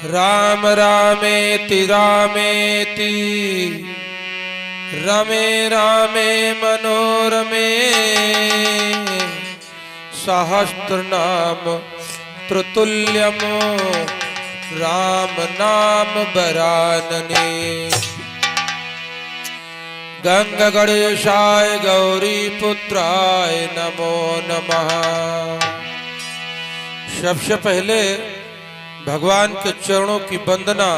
राम रामेति रामेति रमे रामे मनोरमे सहस्रनाम त्रितुल्यम राम नाम बरानने। गंगा गणेशाय गौरी पुत्राय नमो नमः। सबसे पहले भगवान के चरणों की वंदना।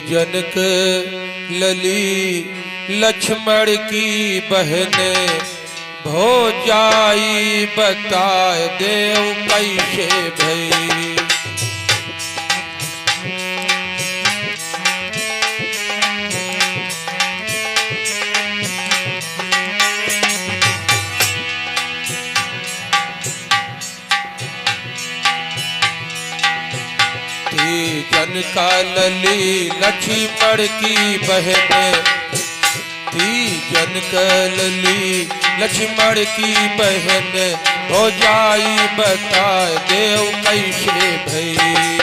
जनक लली लक्ष्मण की बहन भौजाई बताए देव कैसे भई। जनका लली लक्ष्मण की बहन थी। जनका लली लक्ष्मण की बहन भौजाई बता देव कैसे भई।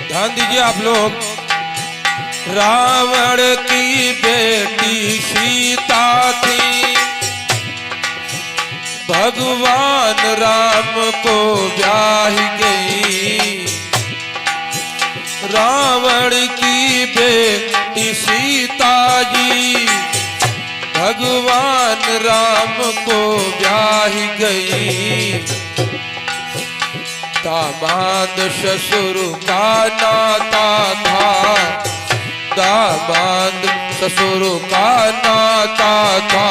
ध्यान दीजिए आप लोग। रावण की बेटी सीता थी, भगवान राम को ब्याह गई। रावण की बेटी सीता जी भगवान राम को ब्याह गई। दामाद ससुर का नाता था, दामाद ससुर का नाता था।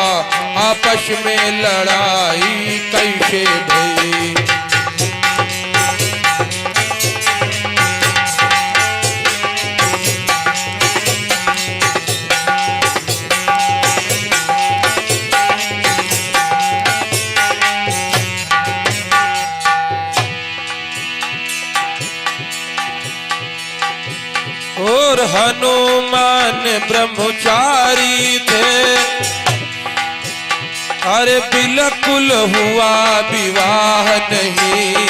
आपस में लड़ाई कैसे भई। और हनुमान ब्रह्मचारी थे, अरे बिल्कुल हुआ विवाह नहीं।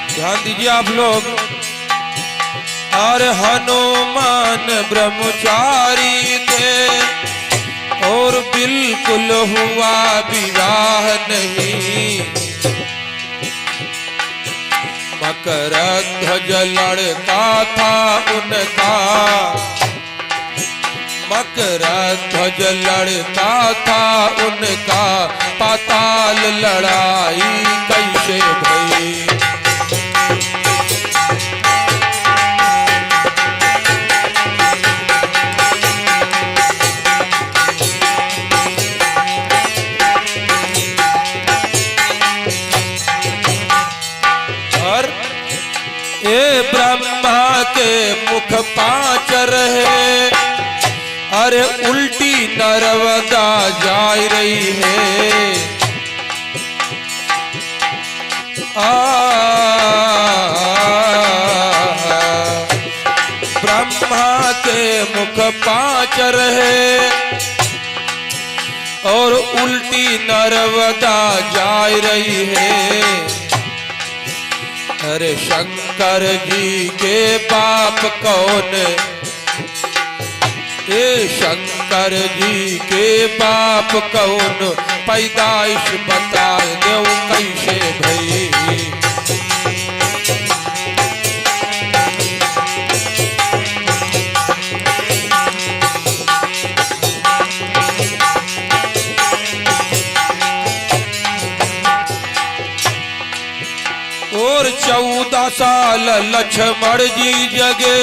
ध्यान दीजिए आप लोग। अरे हनुमान ब्रह्मचारी थे और बिल्कुल हुआ विवाह नहीं। मकर ध्वज लड़का था उनका, मकर ध्वज लड़का था उनका। पाताल लड़ाई कैसे भई। ये ब्रह्मा के मुख पांच रहे, अरे उल्टी नर्मदा जा रही है। ब्रह्मा के मुख पांच रहे और उल्टी नर्मदा जा रही है। अरे शंकर जी के बाप कौन, ये शंकर जी के बाप कौन। पैदाइश बता दो कैसे भई। और 14 साल लक्ष्मण जी जगे,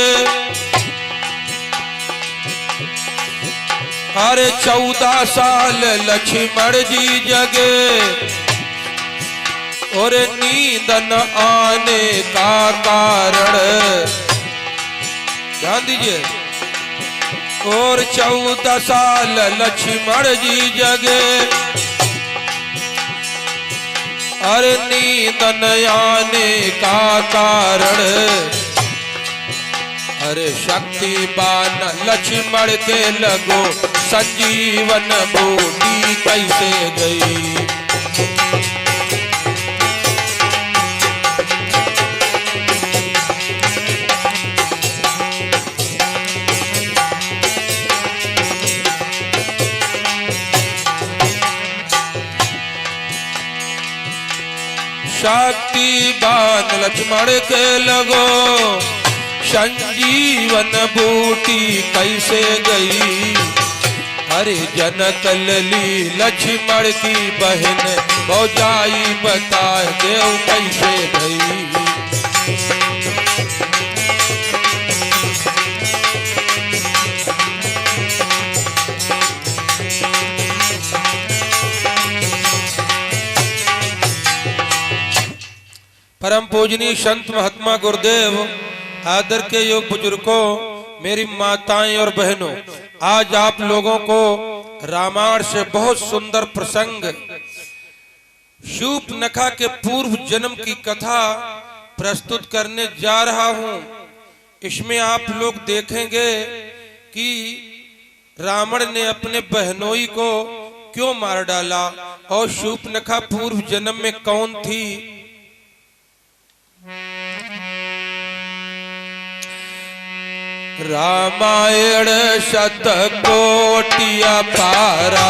अरे 14 साल लक्ष्मण जी जगे। और नींद न आने का कारण, ध्यान दीजिए, और 14 साल लक्ष्मण जी जगे, अरे नींद न आने का कारण, अरे शक्तिवान लक्ष्मण के लगो संजीवन बूटी कैसे गई। शक्तिवान लक्ष्मण के लगो संजीवन बूटी कैसे गई, अरे जनक लली लक्ष्मण की बहन भौजाई बता देव कैसे गई। परम पूजनीय संत महात्मा गुरुदेव, आदर के योग बुजुर्गों, मेरी माताएं और बहनों, आज आप लोगों को रामायण से बहुत सुंदर प्रसंग शूर्पणखा के पूर्व जन्म की कथा प्रस्तुत करने जा रहा हूं। इसमें आप लोग देखेंगे कि रावण ने अपने बहनोई को क्यों मार डाला और शूर्पणखा पूर्व जन्म में कौन थी। रामायण शतकोटि अपारा,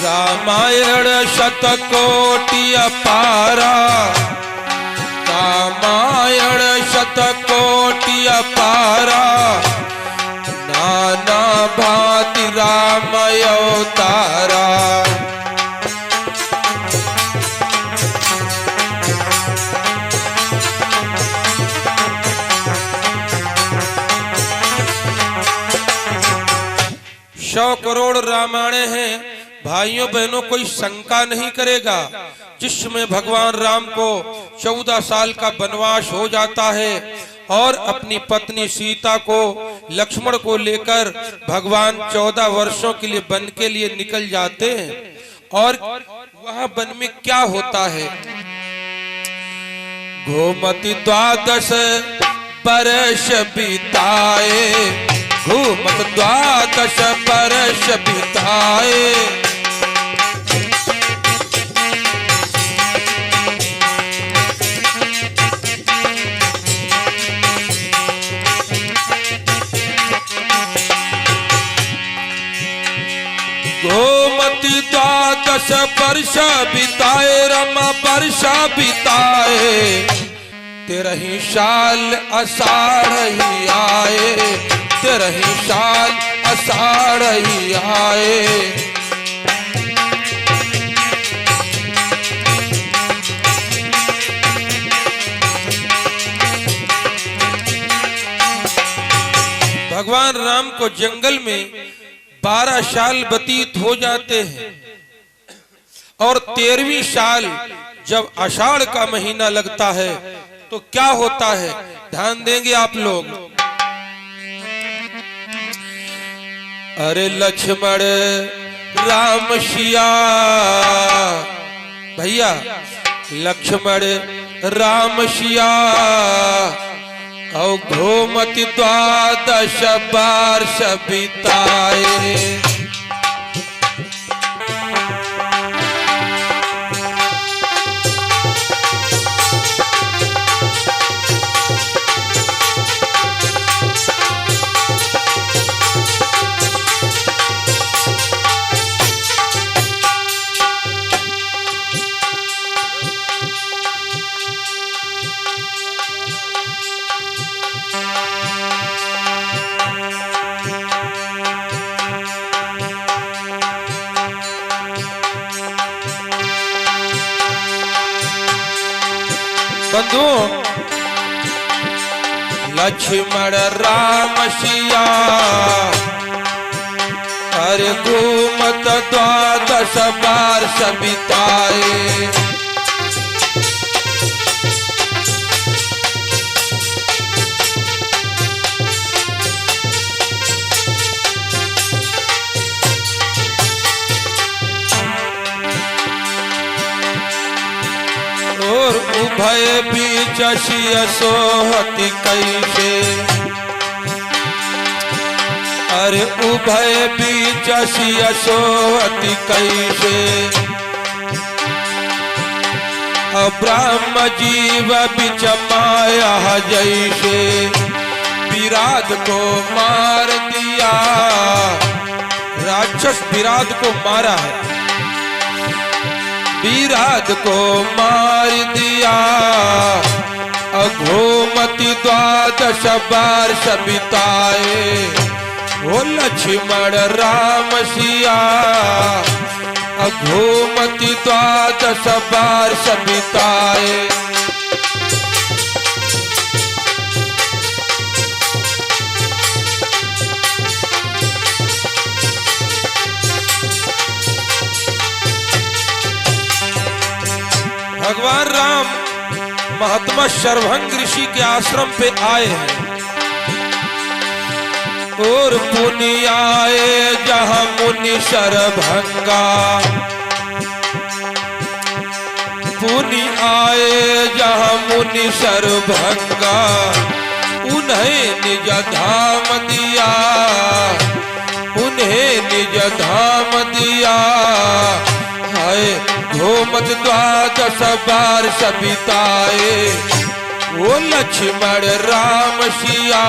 रामायण शतकोटि अपारा, रामायण शतकोटि अपारा, नाना भांति राम अवतारा। सौ करोड़ रामायण हैं भाइयों बहनों, कोई शंका नहीं करेगा। जिसमें भगवान राम को 14 साल का वनवास हो जाता है और अपनी पत्नी सीता को लक्ष्मण को लेकर भगवान 14 वर्षों के लिए वन के लिए निकल जाते हैं। और वहां वन में क्या होता है, घूमति 12 बरस बिताए, घूमत 12 बरस बिताए, घूमति 12 वर्ष बिताए, रमा वर्ष बिताए, 13 साल आषाढ़ ही आए, 13 साल आषाढ़ ही आए। भगवान राम को जंगल में 12 साल व्यतीत हो जाते हैं और 13वीं साल जब आषाढ़ का महीना लगता है तो क्या होता है, ध्यान देंगे आप लोग। अरे लक्ष्मण राम सिया, भैया लक्ष्मण राम सिया, और घूमति 12 वर्ष बिताए। क्यों? लक्ष्मण राम सिया अरे घूमत द्वादश वर्ष बिताए। और उभय बीच सिय सोहति कैसे, अरे उभय बीच सिय सोहति कैसे। ब्रह्म जीव बिच माया जैसे, विराट को मार दिया। राक्षस विराट को मारा है, विराट को मार दिया। घूमति द्वादश वर्ष बिताए। वो लक्ष्मण राम सिया घूमति द्वादश वर्ष बिताए। भगवान राम महात्मा शरभंग ऋषि के आश्रम पे आए हैं और पुनि आए जहाँ मुनि शरभंगा। पुनि आए जहाँ मुनि शरभंगा, उन्हें निज धाम दिया। उन्हें निज धाम दिया है। घूमत द्वादश वर्ष बिताए। वो लक्ष्मण राम सिया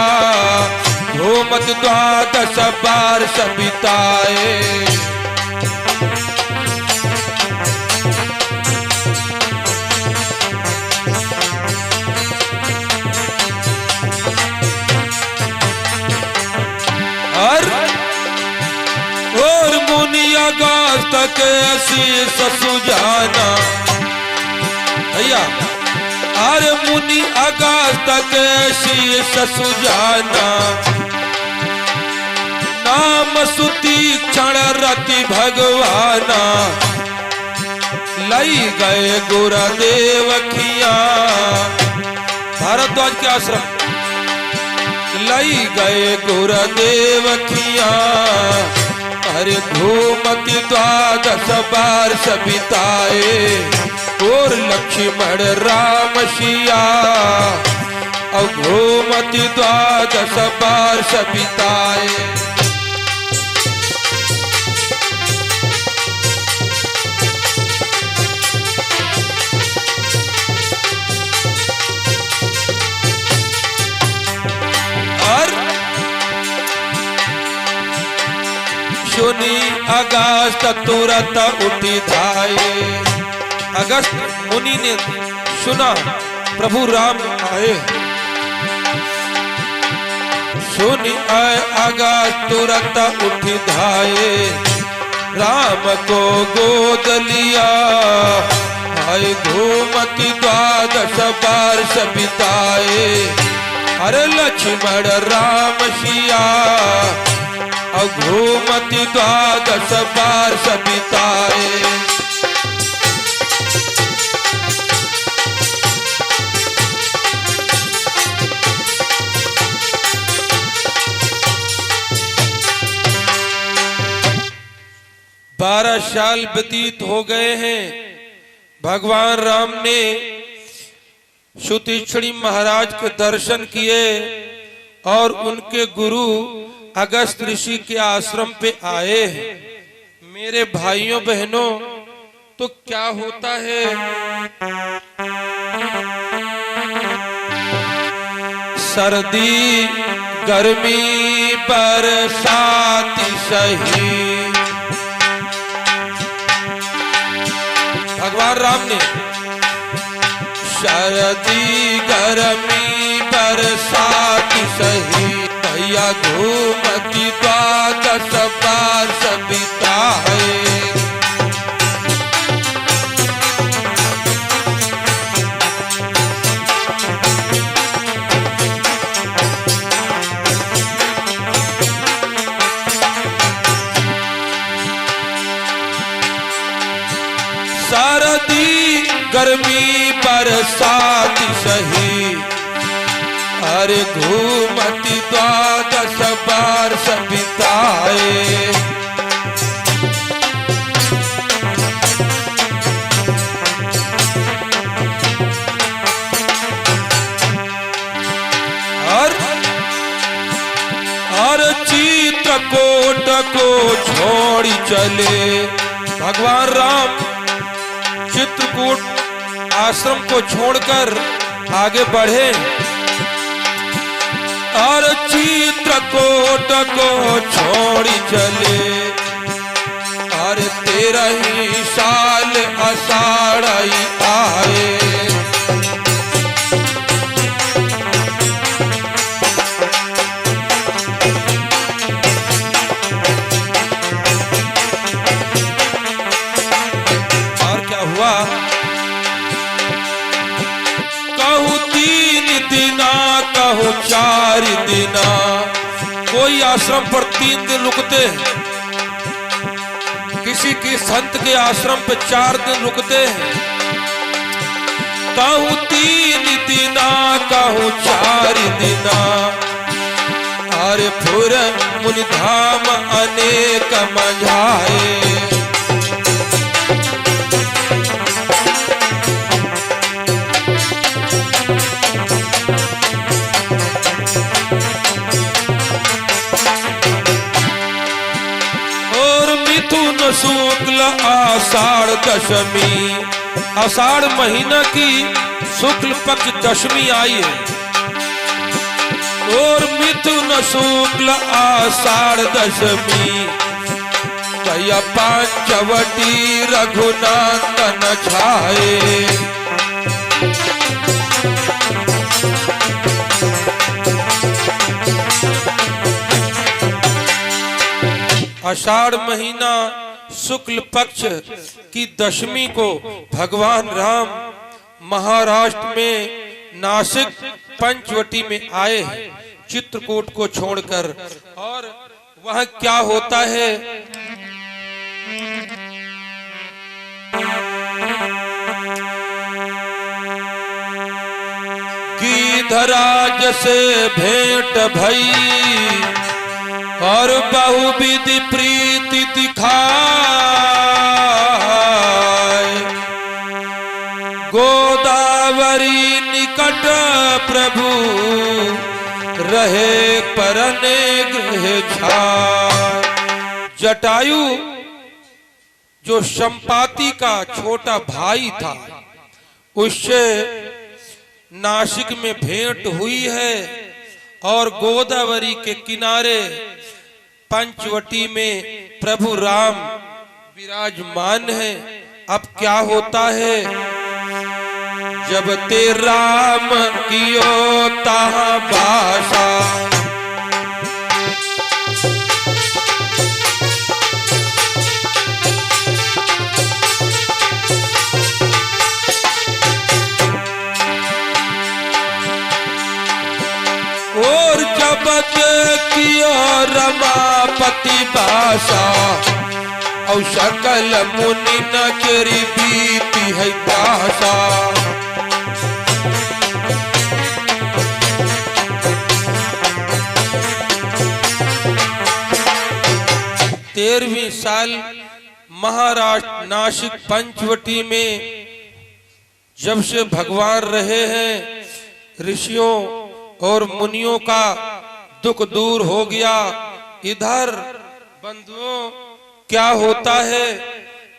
घूमत द्वादश वर्ष बिताए। और मुनि अगस्त के शीश सुजाना भैया। अरे मुनि अगस्त के शीश सुजाना, नाम सुती क्षण रति भगवाना। लई गए गुरुदेव खिया, भारद्वाज के आश्रम लई गए गुरुदेव खिया। अरे घूमति द्वादश वर्ष बिताए। और लक्ष्मण राम सिया घूमति द्वादश वर्ष बिताए। सुनी अगस्त तुरंत उठी धाये। अगस्त मुनि ने सुना प्रभु राम आए। सुनी आए अगस्त तुरंत उठी धाये। राम को गोद लिया, आए घूमति द्वादश वर्ष बिताए। अरे लक्ष्मण राम सिया घूमति द्वादश वर्ष बिताए। बारह साल व्यतीत हो गए हैं। भगवान राम ने सुतीक्षणी महाराज के दर्शन किए और उनके गुरु अगस्त ऋषि के आश्रम पे आए हैं। मेरे भाइयों बहनों, तो क्या होता है, सर्दी गर्मी बरसात सही। भगवान राम ने सर्दी गर्मी बरसात सही, भैया घूमति द्वादश वर्ष बिताए। सर्दी गर्मी बरसात सही, अरे घूमती 12 वर्ष बिताए। और चित्रकूट को छोड़ी चले भगवान राम, चित्रकूट आश्रम को छोड़कर आगे बढ़े और चित्रकूट को छोड़ी चले। और 13 साल आषाढ़ आए, कहूँ 3 दिना कहूँ 4 दिना, कोई आश्रम पर 3 दिन रुकते हैं, किसी की संत के आश्रम पे 4 दिन रुकते हैं। कहूँ 3 दिना कहूँ 4 दिना, अरे फिर मुनि धाम अनेक मंझाए। शुक्ल आषाढ़ दशमी, आषाढ़ महीना की शुक्ल पक्ष दशमी आई है। और मिथुन शुक्ल आषाढ़ दशमी, भैया पंचवटी रघुनंदन छाए। आषाढ़ महीना शुक्ल पक्ष की दशमी को भगवान राम महाराष्ट्र में नासिक पंचवटी में आए हैं चित्रकूट को छोड़कर। और वह क्या होता है, गिधराज से भेंट भई और बहुविधि प्रीति दिखाए। गोदावरी निकट प्रभु रहे परने गृह छाए। जटायु जो संपाति का छोटा भाई था, उससे नासिक में भेंट हुई है और गोदावरी के किनारे पंचवटी में प्रभु राम विराजमान है। अब क्या होता है, जब ते राम कियो ताहा भाषा, और जब कियो रमापति भाषा, और सकल मुनि नगरी बीती है भाषा। तेरहवीं साल महाराष्ट्र नासिक पंचवटी में जब से भगवान रहे हैं, ऋषियों और मुनियों का दुख दूर हो गया। इधर बंधुओं क्या होता है,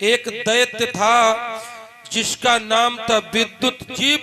एक दैत्य था जिसका नाम था विद्युत जीव।